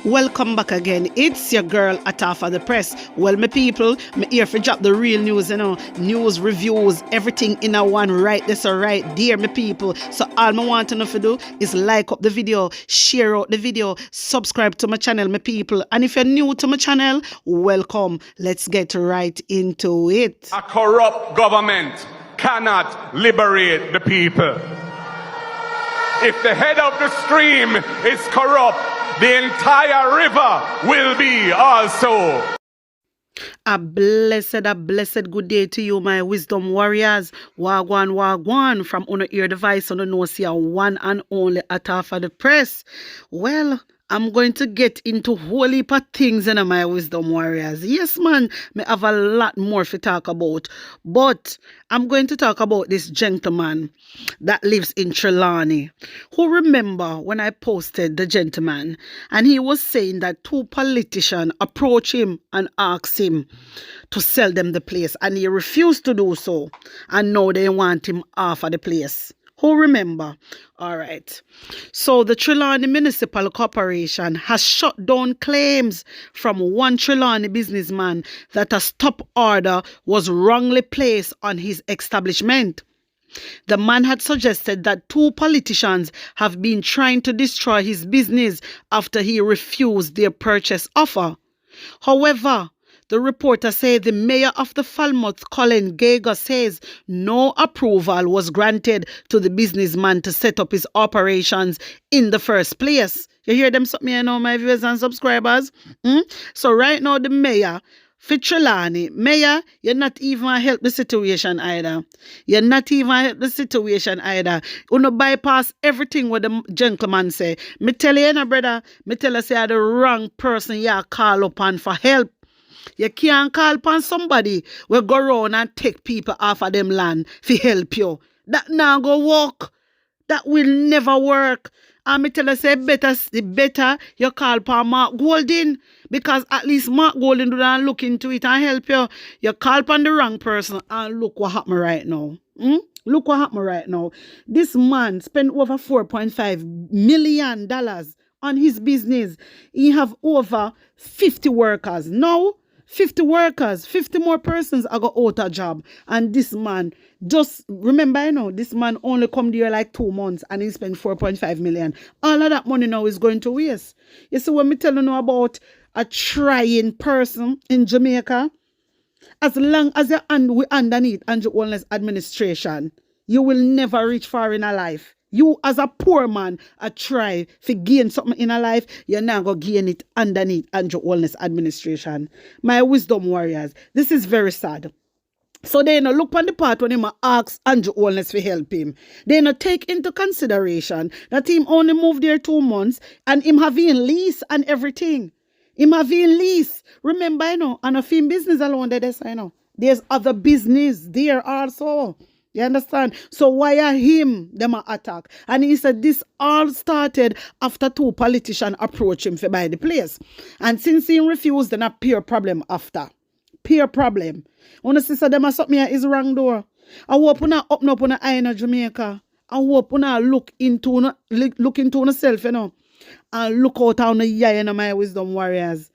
Welcome back again. It's your girl Atafa the Press. Well, my people, me here for drop the real news, news, reviews, everything in a one right this or right there, my people. So all I want to know to do is like up the video, share out the video, subscribe to my channel, my people. And if you're new to my channel, welcome. Let's get right into it. A corrupt government cannot liberate the people. If the head of the stream is corrupt, the entire river will be also. A blessed good day to you, my wisdom warriors. Wagwan from on ear device on the nose here, one and only Atafa the Press. Well, I'm going to get into whole heap of things in my wisdom warriors. Yes, man, me have a lot more to talk about. But I'm going to talk about this gentleman that lives in Trani. Who remember when I posted the gentleman and he was saying that two politicians approached him and asked him to sell them the place and he refused to do so. And now they want him off of the place. Who remember? All right. So the Trani Municipal Corporation has shut down claims from one Trani businessman that a stop order was wrongly placed on his establishment. The man had suggested that two politicians have been trying to destroy his business after he refused their purchase offer. However, the reporter said the mayor of the Falmouth, Colin Geiger, says no approval was granted to the businessman to set up his operations in the first place. You hear them, my viewers and subscribers? So right now, the mayor, Trani, mayor, you're not even help the situation either. You're not even help the situation either. You know, bypass everything what the gentleman say. Me tell you, brother, me tell you, say you're the wrong person you call upon for help. You can't call upon somebody will go around and take people off of them land to help you. That now go work. That will never work. And me tell you, say better you call upon Mark Golding, because at least Mark Golding do not look into it and help you. You call upon the wrong person and look what happened right now. Look what happened right now. This man spent over $4.5 million on his business. He have over 50 workers. Now, 50 workers, 50 more persons are got out of job. And this man, just remember, this man only come there like 2 months and he spent 4.5 million. All of that money now is going to waste. You see, when me telling you about a trying person in Jamaica, as long as you're underneath Andrew Wellness administration, you will never reach far in a life. You as a poor man try to gain something in a life, you're not going to gain it underneath Andrew Wellness administration. My wisdom warriors, this is very sad. So they look on the part when him ask Andrew Wellness to help him. They take into consideration that him only moved there 2 months and him having lease and everything. Him having lease. Remember, and a film business alone there's other business there also. You understand? So why are them attack? And he said this all started after two politicians approached him to buy the place. And since he refused, then a peer problem after. Peer problem. When the sister them something is wrong door. I hope you open up on the eye in Jamaica. I hope you look into yourself, and look out on the eye in my wisdom warriors.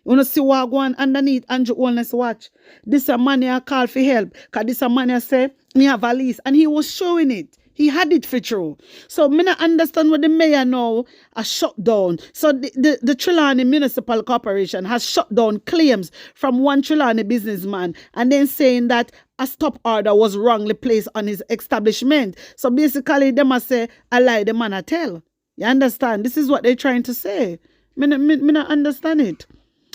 You see what going underneath Andrew Wellness watch. This a man I call for help. Because this a man I say, me have a lease. And he was showing it. He had it for true. So me not understand what the mayor now has shut down. So the Trani Municipal Corporation has shut down claims from one Trani businessman and then saying that a stop order was wrongly placed on his establishment. So basically they must say a lie the man I tell. You understand? This is what they're trying to say. Me not understand it.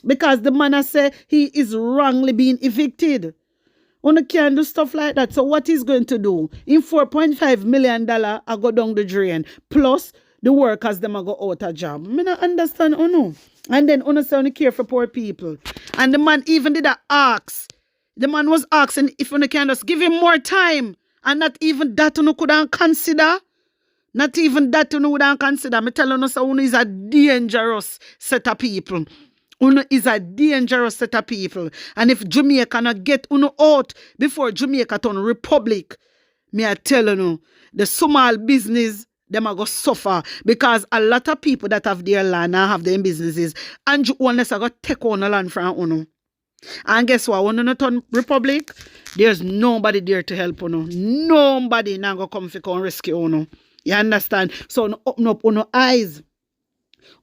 Because the man say he is wrongly being evicted. One can't do stuff like that. So what he's going to do? In $4.5 million, I go down the drain. Plus, the workers, them I go out of job. I don't understand, no. And then, say, only care for poor people. And the man even did ask. The man was asking if you can just give him more time. And not even that you couldn't consider. Not even that you wouldn't consider. I tell you, so is a dangerous set of people. Uno is a dangerous set of people. And if Jamaica not get Uno out before Jamaica turn republic, me I tell you, the small business them are going to suffer because a lot of people that have their land and have their businesses, and you unless I got take on the land from uno. And guess what? When you turn Republic, there's nobody there to help uno. Nobody now go come for come rescue uno. You understand? So open up uno eyes.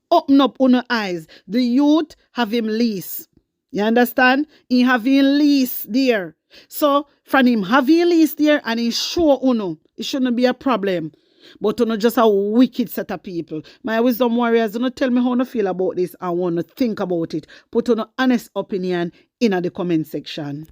Open up uno eyes. The youth have him lease. You understand? He have him lease there. So from him have him lease there and he show uno. It shouldn't be a problem. But uno just a wicked set of people. My wisdom warriors, don't tell me how you feel about this. I want to think about it. Put on an honest opinion in the comment section.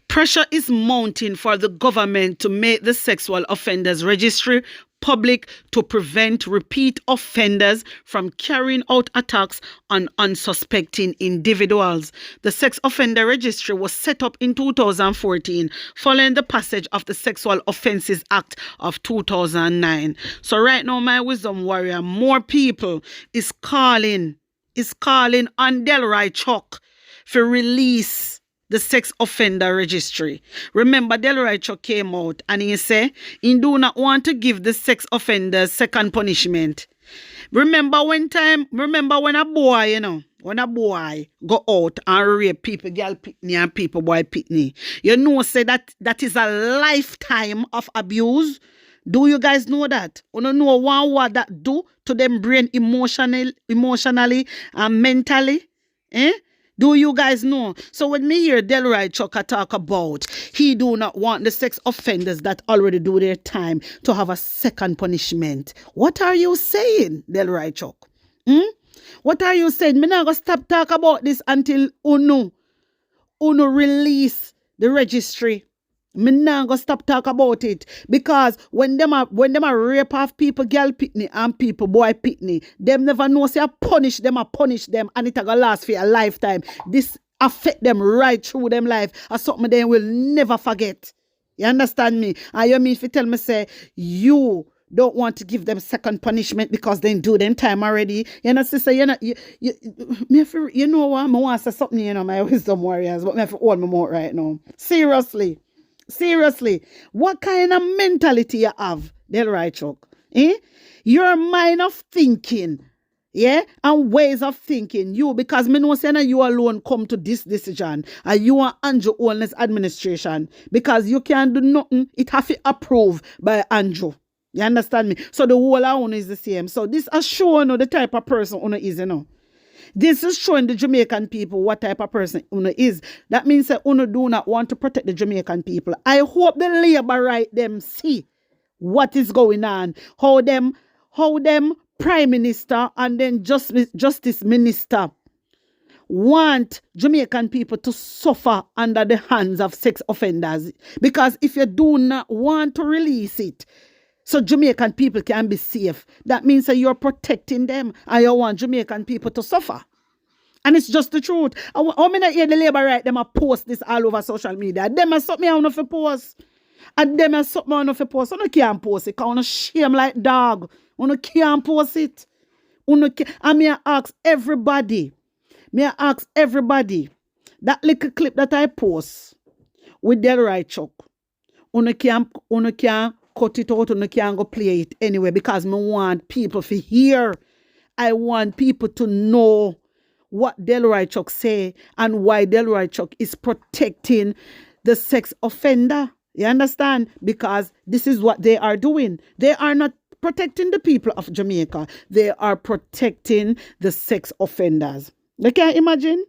Pressure is mounting for the government to make the sexual offenders registry public to prevent repeat offenders from carrying out attacks on unsuspecting individuals. The sex offender registry was set up in 2014 following the passage of the Sexual Offences Act of 2009. So right now, my wisdom warrior, more people is calling on Delroy Chuck for release the sex offender registry. Remember, Delroy Chuck came out and he said he do not want to give the sex offenders second punishment. Remember when a boy, when a boy go out and rape people, girl pitney and people boy pitney, you know say that is a lifetime of abuse. Do you guys know that? You don't know what that do to them brain emotionally and mentally? Do you guys know? So when me hear Delroy Chuck talk about he do not want the sex offenders that already do their time to have a second punishment. What are you saying, Delroy Chuck? What are you saying? Me not gonna stop talk about this until uno release the registry. Me not gonna stop talk about it because when them a rape off people, girl pitney and people boy pitney, them never know say I punish them and it a gonna last for a lifetime. This affect them right through them life. As something they will never forget. You understand me? And you mean if you tell me say you don't want to give them second punishment because they do them time already. You know, sister, you know what? I want to say something, my wisdom warriors, but I have to hold my mouth right now. Seriously, what kind of mentality you have, Delroy Chuck? Your mind of thinking, and ways of thinking. Because me know say you alone come to this decision, and you are Andrew Wellness Administration, because you can't do nothing. It have to approve by Andrew. You understand me? So the whole of is the same. So this is showing the type of person Uno is, This is showing the Jamaican people what type of person Uno is. That means that Uno do not want to protect the Jamaican people. I hope the Labour right them see what is going on. How them Prime Minister and then Justice Minister want Jamaican people to suffer under the hands of sex offenders. Because if you do not want to release it, so Jamaican people can be safe, that means that you're protecting them and you want Jamaican people to suffer. And it's just the truth. How many hear the Labour right them a post this all over social media? Them are something I want to post. And them are something I want to post. I can't post it because I want to shame like dog. I can't post it. And may I ask everybody, that little clip that I post with Delroy Chuck, you can't cut it out and you can't go play it anyway because I want people to hear. I want people to know what Delroy Chuck say and why Delroy Chuck is protecting the sex offender. You understand? Because this is what they are doing. They are not protecting the people of Jamaica. They are protecting the sex offenders. You can't imagine?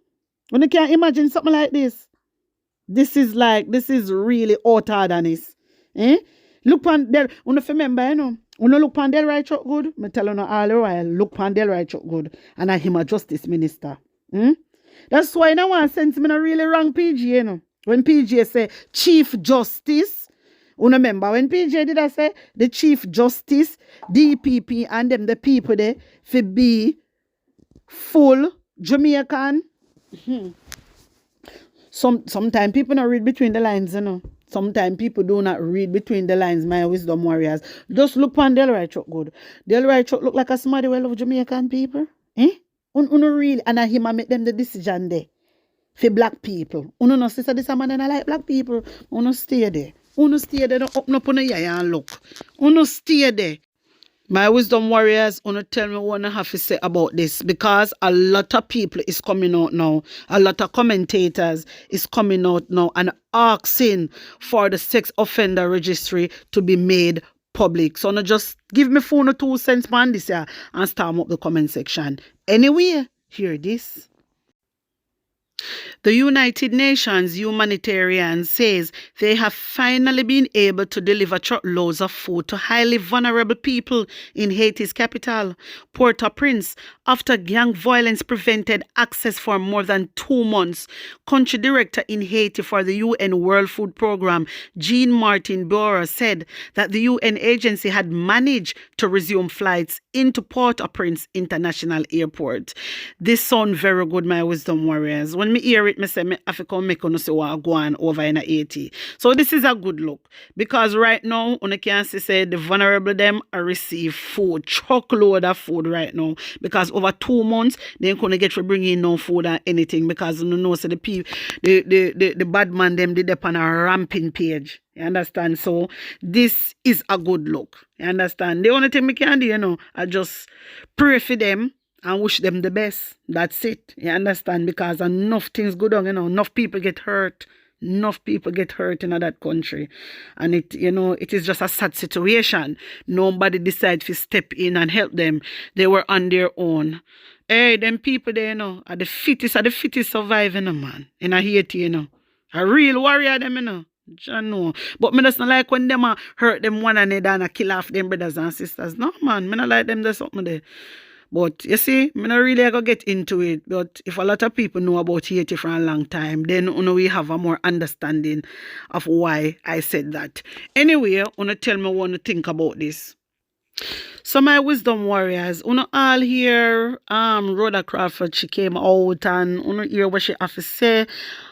When you can't imagine something like this. This is really outer than this. Look on there. You remember, when you look on Delroy Chuck good, I tell you all the while, look on Delroy Chuck good. And I him a justice minister. That's why I want to sense me not really wrong PG, When PG say Chief Justice, you remember when PG did I say the Chief Justice, DPP and them the people there for be full Jamaican. Sometimes people not read between the lines, Sometimes people do not read between the lines, my wisdom warriors. Just look on Delroy Chuck good. Delroy Chuck look like a somebody well of Jamaican people. Really, and I him make them the decision there. For black people. No sister, this a man and I like black people. Stay there. Don't open up on the eye and look. Stay there. My wisdom warriors, wanna tell me what I have to say about this, because a lot of people is coming out now. A lot of commentators is coming out now and asking for the sex offender registry to be made public. So now just give me 4 or 2 cents man this year and storm up the comment section. Anyway, hear this. The United Nations humanitarian says they have finally been able to deliver truckloads of food to highly vulnerable people in Haiti's capital, Port-au-Prince, after gang violence prevented access for more than 2 months. Country director in Haiti for the UN World Food Programme, Jean-Martin Bora, said that the UN agency had managed to resume flights into Port-au-Prince International Airport. This sounds very good, my wisdom warriors. When me hear it, me say me have to come make on see what go on over in Haiti. So this is a good look, because right now on can say the vulnerable them are receive food, truckload of food right now, because over 2 months they couldn't get to bring in no food or anything, because you know so the bad man them did up on a ramping page. You understand? So this is a good look. You understand? The only thing we can do, I just pray for them and wish them the best. That's it. You understand? Because enough things go on, enough people get hurt. Enough people get hurt in that country. And it is just a sad situation. Nobody decides to step in and help them. They were on their own. Hey, them people there, are the fittest surviving, man. In a Haiti, A real warrior, them, know. But me just not like when them hurt them one another and kill off them brothers and sisters. No, man. Me not like them, there's something there. But you see, I'm not really going to get into it. But if a lot of people know about Haiti for a long time, then we have a more understanding of why I said that. Anyway, tell me what you think about this. So my wisdom warriors, all hear Rhoda Crawford, she came out and hear what she have to say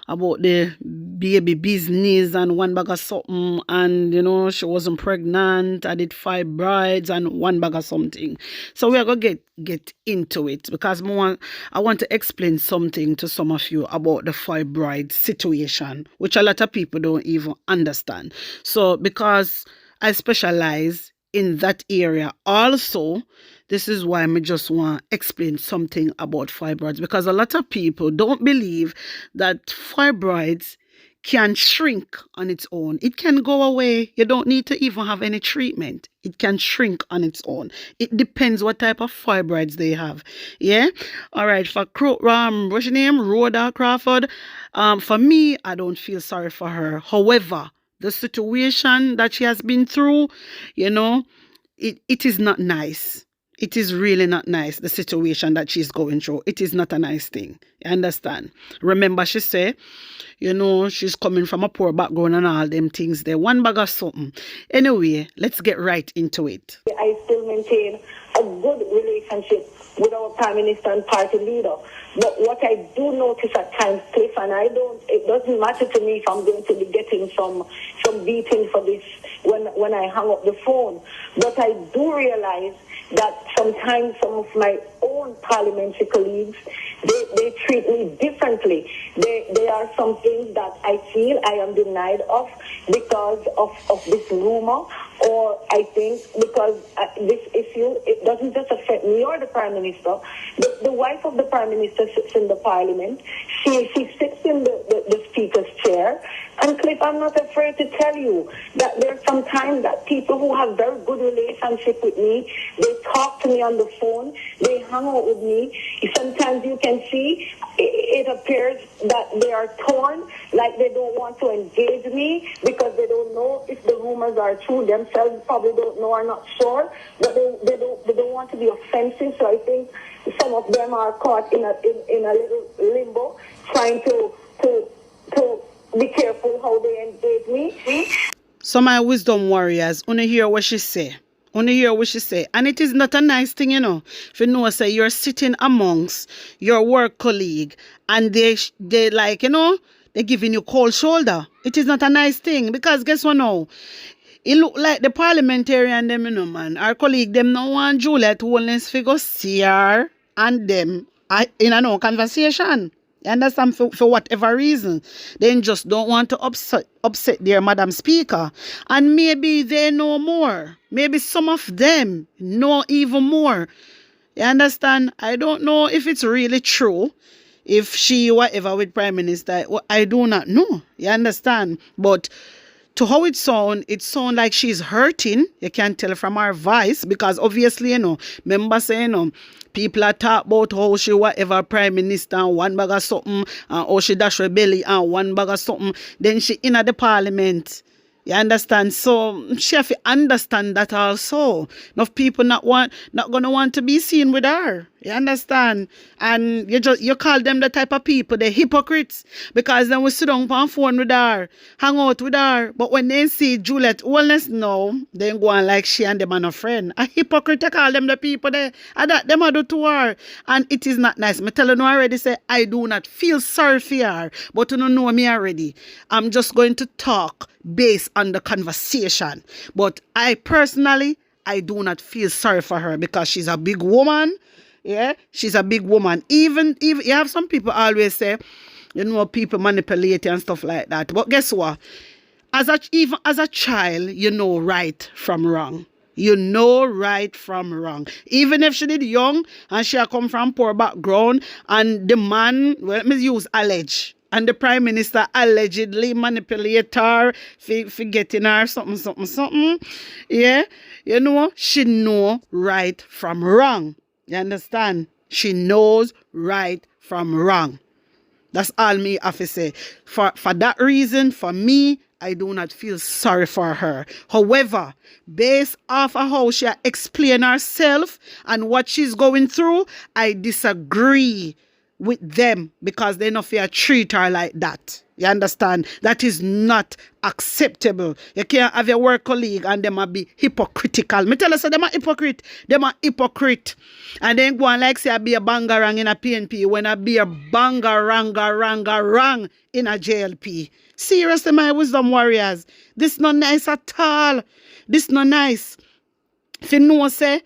about the baby business and one bag of something, and she wasn't pregnant, I did fibroids and one bag of something. So we are gonna get into it, because I want to explain something to some of you about the fibroid situation, which a lot of people don't even understand. So because I specialize in that area also, this is why I just want to explain something about fibroids, because a lot of people don't believe that fibroids can shrink on its own. It can go away. You don't need to even have any treatment. It can shrink on its own. It depends what type of fibroids they have. Yeah? All right. For what's your name? Rhoda Crawford. For me, I don't feel sorry for her. However, the situation that she has been through, it is not nice. It is really not nice, the situation that she's going through. It is not a nice thing. You understand? Remember, she said, she's coming from a poor background and all them things there. One bag of something. Anyway, let's get right into it. I still maintain a good relationship with our Prime Minister and party leader. But what I do notice at times, Cliff, and it doesn't matter to me if I'm going to be getting some beating for this when I hang up the phone. But I do realize that sometimes some of my own parliamentary colleagues, they treat me differently. There are some things that I feel I am denied of because of this rumor, or I think because this issue, it doesn't just affect me or the Prime Minister. The wife of the Prime Minister sits in the Parliament. She sits in the Speaker's chair. And Cliff, I'm not afraid to tell you that there's some times that people who have very good relationship with me, they talk to me on the phone, they hang out with me. Sometimes you can see it appears that they are torn, like they don't want to engage me because they don't know if the rumors are true. Themselves probably don't know, are not sure, but they don't want to be offensive. So I think some of them are caught in a little limbo, trying to be careful how they engage me. So my wisdom warriors, only hear what she say. And it is not a nice thing, If you know, say you're sitting amongst your work colleague and they like, they're giving you cold shoulder. It is not a nice thing, because guess what now? It look like the parliamentarian them, man. Our colleague them no want Juliet Wellness figure see her and them in a no conversation. You understand? For whatever reason. They just don't want to upset their Madam Speaker. And maybe they know more. Maybe some of them know even more. You understand? I don't know if it's really true. If she, whatever with Prime Minister, I do not know. You understand? But to how it sound like she's hurting. You can tell from her voice because obviously, members say, people are talk about how she whatever Prime Minister and one bag of something and how she dash her belly and one bag of something. Then she in at the Parliament. You understand? So she have to understand that also. Enough people not gonna want to be seen with her. You understand? And you call them the type of people, the hypocrites. Because then we sit down on phone with her, hang out with her. But when they see Juliet wellness now, they go on like she and them are no friend. A hypocrite, I call them the people there. And that them I do to her. And it is not nice. Me tell you already say I do not feel sorry for her. But you don't know me already. I'm just going to talk based on the conversation. But I personally, I do not feel sorry for her because she's a big woman. Yeah, she's a big woman. Even you have some people always say, people manipulate and stuff like that. But guess what? Even as a child, you know right from wrong. You know right from wrong. Even if she did young and she come from poor background and the man, well, let me use allege. And the Prime Minister allegedly manipulate her for getting her something. Yeah, she know right from wrong. You understand? She knows right from wrong. That's all me have to say. For that reason, for me, I do not feel sorry for her. However, based off of how she explained herself and what she's going through, I disagree with them because they not fear treat her like that. You understand? That is not acceptable. You can't have your work colleague and them be hypocritical. Me tell you, so them are hypocrite. Them are hypocrite. And then go on like say I be a bangarang in a PNP when I be a bangarang in a JLP. Seriously, my wisdom warriors. This not nice at all. This not nice. If you know say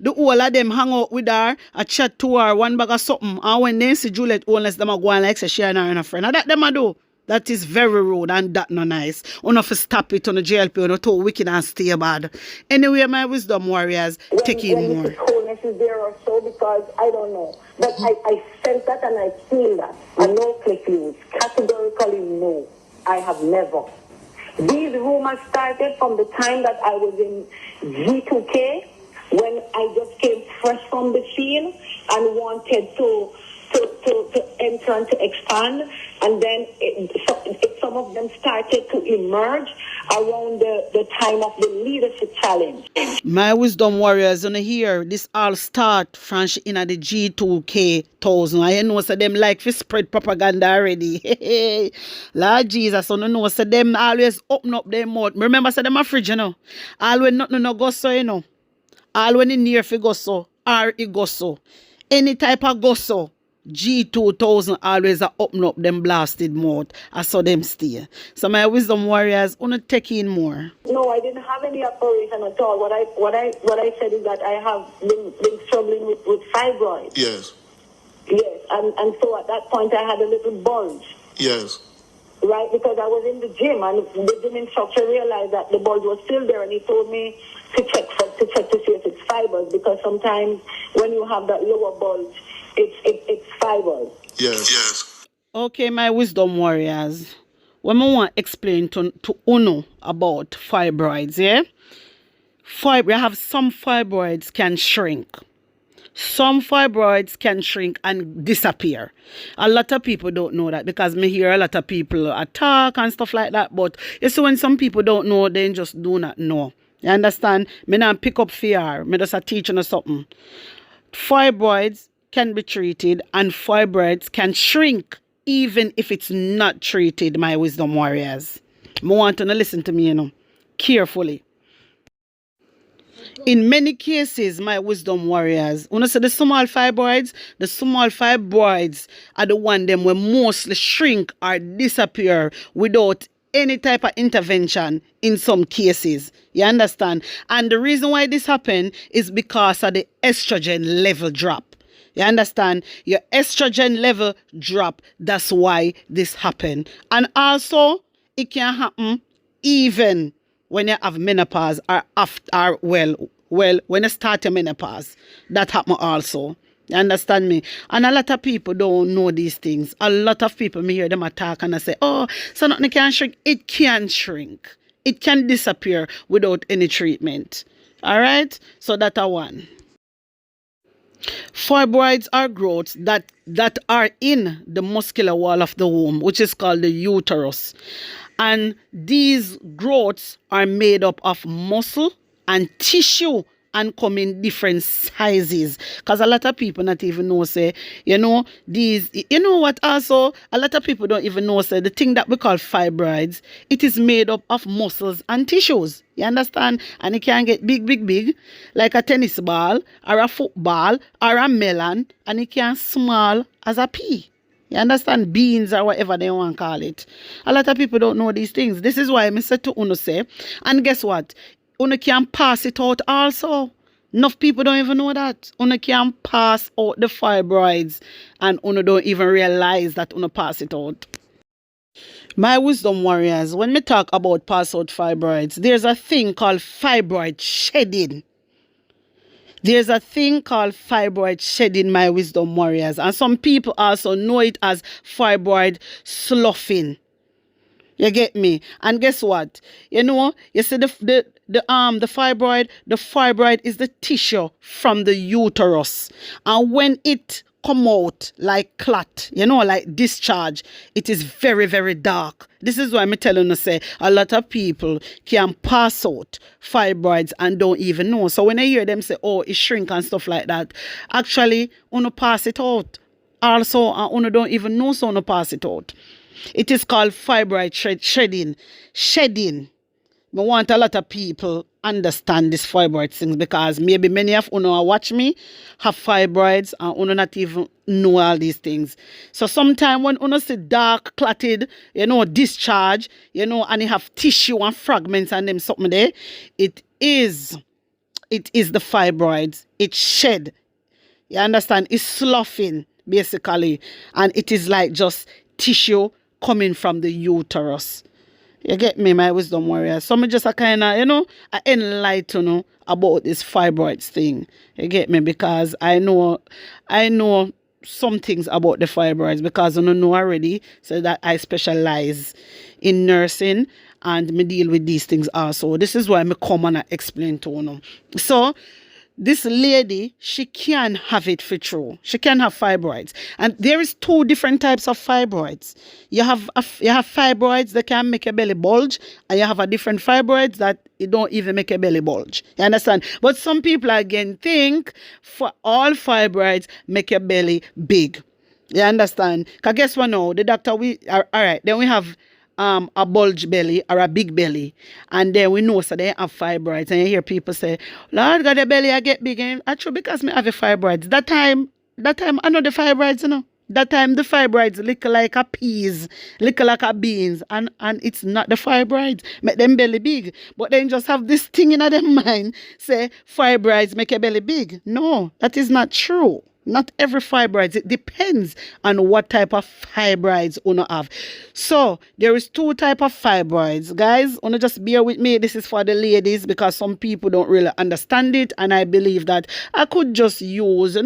the whole of them hang out with her, a chat to her, one bag of something, and when they see Juliet unless them a go on like say she and her and a friend. And that them a do. That is very rude and that not nice. Enough to stop it on the JLP on the too wicked and stay bad. Anyway, my wisdom warriors, take in more. Wholeness is there or so because I don't know. But I sense that and I feel that. I know click use. Categorically no. I have never. These rumors started from the time that I was in G2K when I just came fresh from the scene and wanted to enter and to expand. And then some of them started to emerge around the time of the leadership challenge. My wisdom warriors on here, this all start from in the G2K 1000. I know so them like to spread propaganda already. Lord Jesus, so know so them always open up their mouth. Remember so them a fridge, Always nothing no go so, All when in near fi go so, or it go so. Any type of go so. G2000 always open up them blasted mouth. I saw them stay. So my wisdom warriors wanna take in more. No, I didn't have any operation at all. What I said is that I have been struggling with fibroids. Yes. Yes, and so at that point I had a little bulge. Yes. Right, because I was in the gym and the gym instructor realized that the bulge was still there and he told me to check to see if it's fibers because sometimes when you have that lower bulge, it's fibers. Yes. Yes. Okay, my wisdom warriors. When I want to explain to Uno about fibroids, yeah? We have some fibroids can shrink. Some fibroids can shrink and disappear. A lot of people don't know that because me hear a lot of people talk and stuff like that. But you see, when some people don't know, they just do not know. You understand? Me not pick up fear. Me just a teaching or something. Fibroids can be treated and fibroids can shrink even if it's not treated, my wisdom warriors. I want to listen to me, carefully. In many cases, my wisdom warriors, when I say the small fibroids are the one them will mostly shrink or disappear without any type of intervention in some cases. You understand? And the reason why this happen is because of the estrogen level drop. You understand? Your estrogen level drop. That's why this happen. And also, it can happen even when you have menopause or after, or when you start your menopause. That happen also. You understand me? And a lot of people don't know these things. A lot of people, me hear them attack and I say, oh, so nothing can shrink. It can shrink. It can disappear without any treatment. All right? So that's a one. Fibroids are growths that are in the muscular wall of the womb, which is called the uterus. And these growths are made up of muscle and tissue and come in different sizes. Because a lot of people not even know, say, these, what also, a lot of people don't even know, say, the thing that we call fibroids, it is made up of muscles and tissues. You understand? And it can get big, like a tennis ball, or a football, or a melon, and it can small as a pea. You understand? Beans or whatever they want to call it. A lot of people don't know these things. This is why I said to Uno say, and guess what? Uno can pass it out also. Enough people don't even know that. Uno can pass out the fibroids and Uno don't even realize that Uno pass it out. My wisdom warriors, when we talk about pass out fibroids, there's a thing called fibroid shedding. There's a thing called fibroid shedding, my wisdom warriors. And some people also know it as fibroid sloughing. You get me? And guess what? You see the fibroid is the tissue from the uterus. And when it come out like clot, like discharge, it is very, very dark. This is why I'm telling you, say, a lot of people can pass out fibroids and don't even know. So when I hear them say, oh, it shrink and stuff like that, actually, uno pass it out. Also, uno don't even know, so uno pass it out. It is called fibroid shedding. Shedding. I want a lot of people understand this fibroid things because maybe many of you watch me have fibroids and you not even know all these things. So sometimes when you see dark, clotted, discharge, and you have tissue and fragments and them something there, it is the fibroids. It's shed. You understand? It's sloughing basically, and it is like just tissue coming from the uterus. You get me, my wisdom warrior? So me just a kind of, I enlighten about this fibroids thing. You get me? Because I know some things about the fibroids because I know already, so that I specialize in nursing and me deal with these things also. This is why I come and I explain to you. So this lady, she can have it for true. She can have fibroids. And there is two different types of fibroids. You have fibroids that can make your belly bulge, and you have a different fibroids that it don't even make your belly bulge. You understand? But some people again think for all fibroids make your belly big. You understand? Because guess what now? The doctor, all right, then we have a bulge belly or a big belly, and then we know so they have fibroids, and you hear people say, Lord God, the belly I get big, and actually because me have a fibroids. That time I know the fibroids, that time the fibroids look like a peas, look like a beans, and it's not the fibroids make them belly big, but then just have this thing in their mind say fibroids make your belly big. No, that is not true. Not every fibroids. It depends on what type of fibroids you have. So there is two type of fibroids, guys. Just bear with me. This is for the ladies because some people don't really understand it, and I believe that I could just use,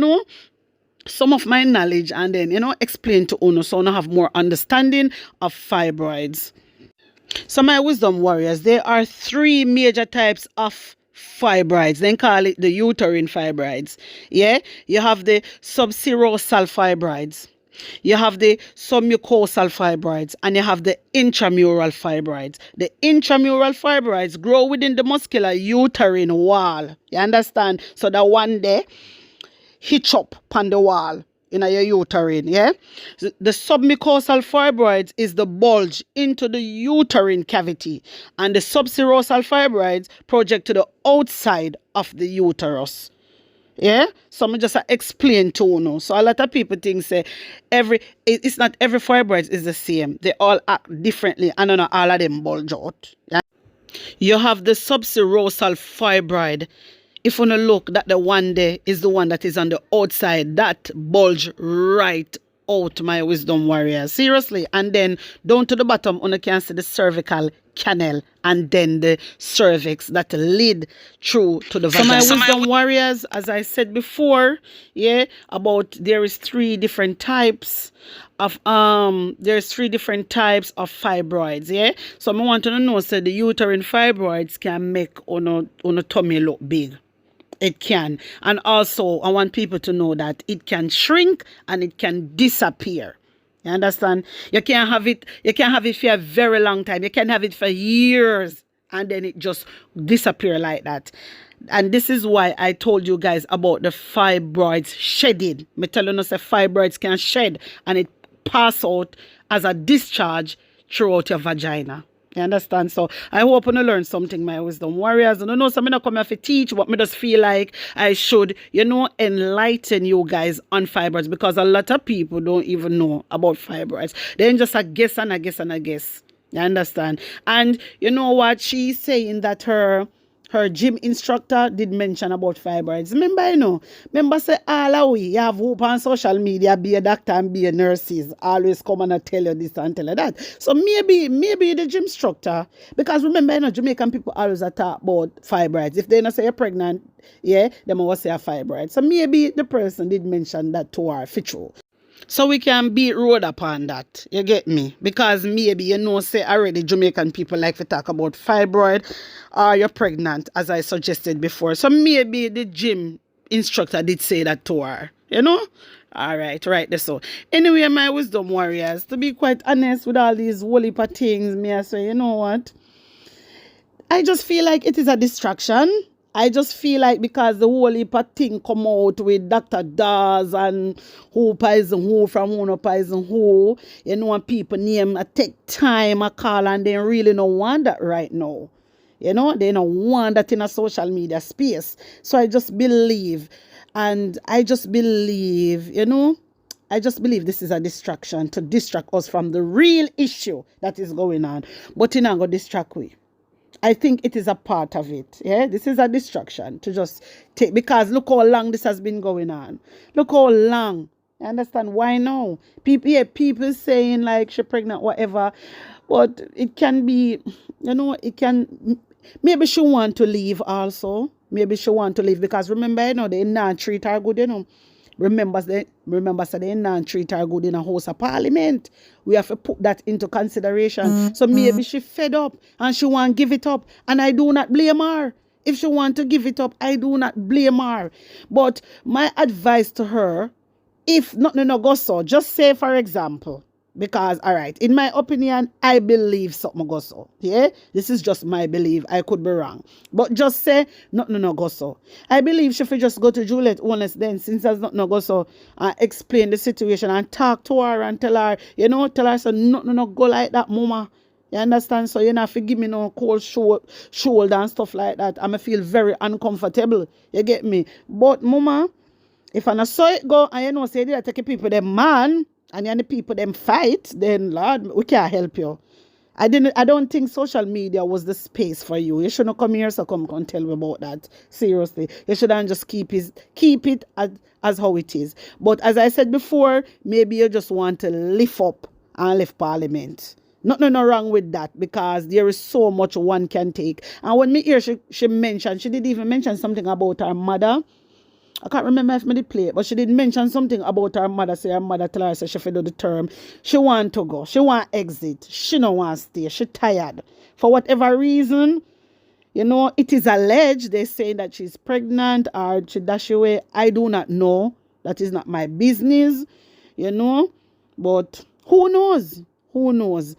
some of my knowledge and then, explain to Uno so I have more understanding of fibroids. So my wisdom warriors, there are three major types of fibroids. Then call it the uterine fibroids. Yeah, you have the subserosal fibroids, you have the submucosal fibroids, and you have the intramural fibroids. The intramural fibroids grow within the muscular uterine wall. You understand? So that one day hitch up on the wall in your uterine, yeah? The submucosal fibroids is the bulge into the uterine cavity, and the subserosal fibroids project to the outside of the uterus. Yeah? So I'm just explain to you. So a lot of people think say it's not every fibroid is the same. They all act differently, and all of them bulge out. Yeah? You have the subserosal fibroid. If you look, that the one there is the one that is on the outside, that bulge right out, my wisdom warriors. Seriously. And then down to the bottom, you can see the cervical canal and then the cervix that lead through to the vagina. So my wisdom warriors, as I said before, yeah, about there is three different types of fibroids, yeah. So I want to know, so the uterine fibroids can make on a tummy look big. It can. And also, I want people to know that it can shrink and it can disappear. You understand? You can't have it for a very long time. You can have it for years and then it just disappear like that. And this is why I told you guys about the fibroids shedding. Me tell you, say fibroids can shed and it pass out as a discharge throughout your vagina. You understand? So I hope you learn something, my wisdom warriors. I don't know, so I'm not coming to teach, but I just feel like I should, enlighten you guys on fibroids, because a lot of people don't even know about fibroids. They're just a guess and a guess and a guess. You understand? And you know what? She's saying that her gym instructor did mention about fibroids. Remember say all we have hope on social media, be a doctor and be a nurses, always come and tell you this and tell you that. So maybe the gym instructor, because remember, Jamaican people always talk about fibroids. If they not say you're pregnant, yeah, they must say a fibroid. So maybe the person did mention that to her, for true. So we can beat road upon that. You get me? Because maybe say already Jamaican people like to talk about fibroid or you're pregnant, as I suggested before. So maybe the gym instructor did say that to her. All right, there. So anyway, my wisdom warriors, to be quite honest with all these whole heap of things, me I say, you know what? I just feel like it is a distraction. I just feel like because the whole heap of thing come out with Dr. Dawes and who poison who from who no poison who, and people name take time a call and they really don't want that right now. They don't want that in a social media space. So I just believe I just believe this is a distraction to distract us from the real issue that is going on. But it's not going to distract we. I think it is a part of it. Yeah, this is a distraction to just take, because look how long this has been going on. Look how long. You understand why now? People saying like she's pregnant, whatever. But it can be, maybe she want to leave also. Maybe she want to leave because remember, they not treat her good, Remember, they not treat her good in a House of Parliament. We have to put that into consideration. So maybe she fed up and she want to give it up. And I do not blame her. If she want to give it up, I do not blame her. But my advice to her, if nothing no go so, just say for example, because, all right, in my opinion, I believe something go so. Yeah? This is just my belief. I could be wrong. But just say, nothing no go so. I believe she should just go to Juliet Honest then, since there's nothing no go so, and explain the situation and talk to her and tell her, so nothing no go like that, mama. You understand? So you have to give me no cold shoulder and stuff like that. I'm feel very uncomfortable. You get me? But, mama, if I saw it go, and say they take people, them man, and the people them fight, then Lord, we can't help you. I don't think social media was the space for you. You shouldn't come here so come and tell me about that. Seriously. You shouldn't just keep it as how it is. But as I said before, maybe you just want to lift up and lift Parliament. Nothing wrong with that, because there is so much one can take. And when me hear she mentioned, she did even mention something about her mother. I can't remember if I did play it, but she did mention something about her mother. Say her mother tell her, say she do the term. She want to go. She want exit. She don't want to stay. She tired. For whatever reason, it is alleged. They say that she's pregnant or she dash away. I do not know. That is not my business, But who knows? Who knows?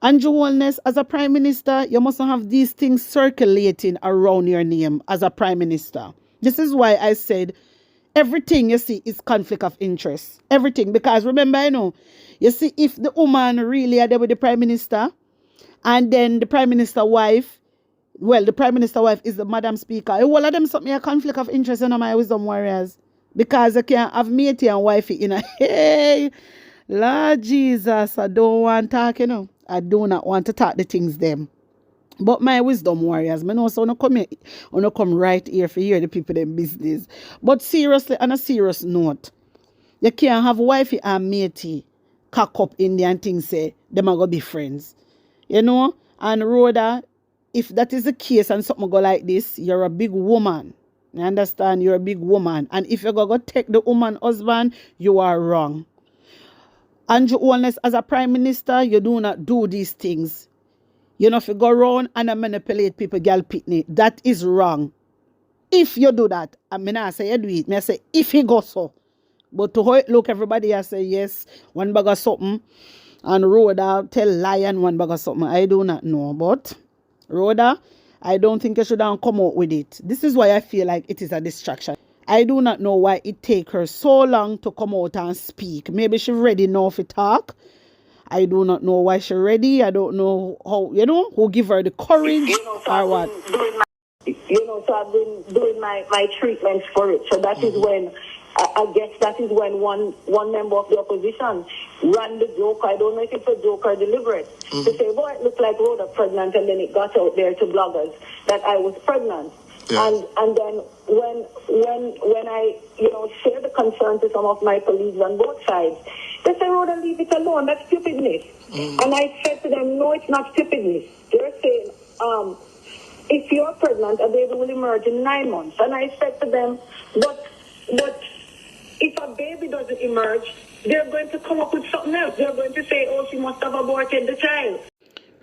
And your wellness, as a prime minister, you must have these things circulating around your name as a prime minister. This is why I said everything you see is conflict of interest. Everything. Because remember, you see, if the woman really are there with the prime minister, and then the prime minister wife, the prime minister wife is the madam speaker, all of them something a conflict of interest in my wisdom warriors. Because you can't have matey and wifey in a hey, Lord Jesus, I don't want to talk, I do not want to talk the things them. But my wisdom warriors, I know so wanna come right here for hear the people in business. But seriously, on a serious note, you can't have wifey and matey cock up in there and things say them are gonna be friends. You know? And Rhoda, if that is the case and something go like this, you're a big woman. You understand? You're a big woman. And if you're gonna take the woman husband, you are wrong. Andrew Holness, as a prime minister, you do not do these things. You know, if you go around and manipulate people, girl pitney, that is wrong. If you do that, I mean, I say you do it. I say, if you go so. But to how it look, everybody I say, yes, one bag of something. And Rhoda tell lion one bag of something. I do not know. But, Rhoda, I don't think you should come out with it. This is why I feel like it is a distraction. I do not know why it take her so long to come out and speak. Maybe she's ready now to talk. I do not know why she's ready. I don't know how, who give her the courage or what. So I've been doing my treatments for it. So that is when, I guess that is when one member of the opposition ran the joke. I don't know if it's a joke or deliberate. To say, boy, it looked like Rhoda pregnant, and then it got out there to bloggers that I was pregnant. Yeah. And then when I, share the concern to some of my colleagues on both sides, they say, Rhoda, leave it alone. That's stupidness. And I said to them, no, it's not stupidness. They're saying, if you're pregnant, a baby will emerge in 9 months. And I said to them, but if a baby doesn't emerge, they're going to come up with something else. They're going to say, oh, she must have aborted the child.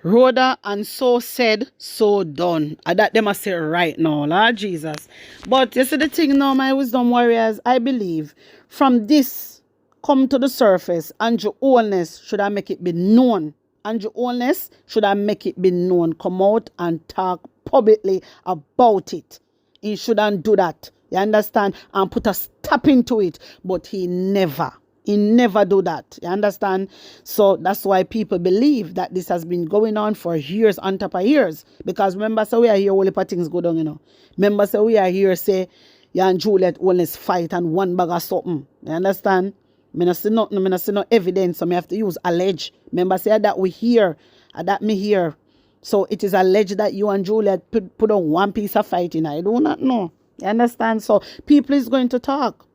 Rhoda, and so said, so done. And that they must say right now, Lord Jesus. But you see the thing now, my wisdom warriors, I believe from this come to the surface, Andrew Holness should I make it be known. Andrew Holness should I make it be known. Come out and talk publicly about it. He shouldn't do that. You understand? And put a stop into it. But he never do that. You understand? So that's why people believe that this has been going on for years on top of years. Because remember, so we are here, all the things go down, Remember, so we are here, say, you and Juliet Holness fight and one bag of something. You understand? I don't see nothing, I don't see no evidence, so I have to use allege. Remember, say that we hear, that me hear. So it is alleged that you and Juliet put on one piece of fighting. I do not know. You understand? So people is going to talk.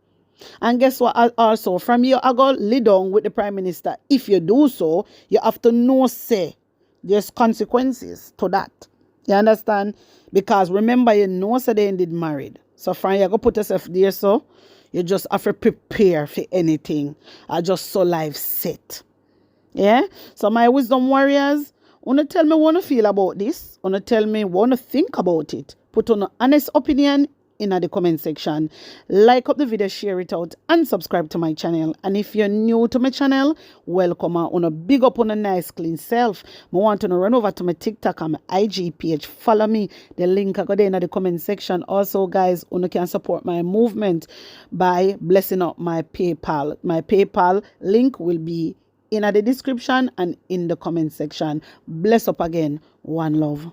And guess what? Also, from here, I go lay down with the Prime Minister. If you do so, you have to know, say, there's consequences to that. You understand? Because remember, you know, so they ended married. So from here, go put yourself there, so you just have to prepare for anything. I just so life set. Yeah? So my wisdom warriors, wanna tell me what you feel about this? Wanna tell me what you think about it? Put on an honest opinion in the comment section. Like up the video, share it out, and subscribe to my channel. And if you're new to my channel, welcome on a big up on a nice clean self. I want to run over to my TikTok and my IG page. Follow me. The link I got there in the comment section. Also, guys, you can support my movement by blessing up my PayPal. My PayPal link will be in the description and in the comment section. Bless up again. One love.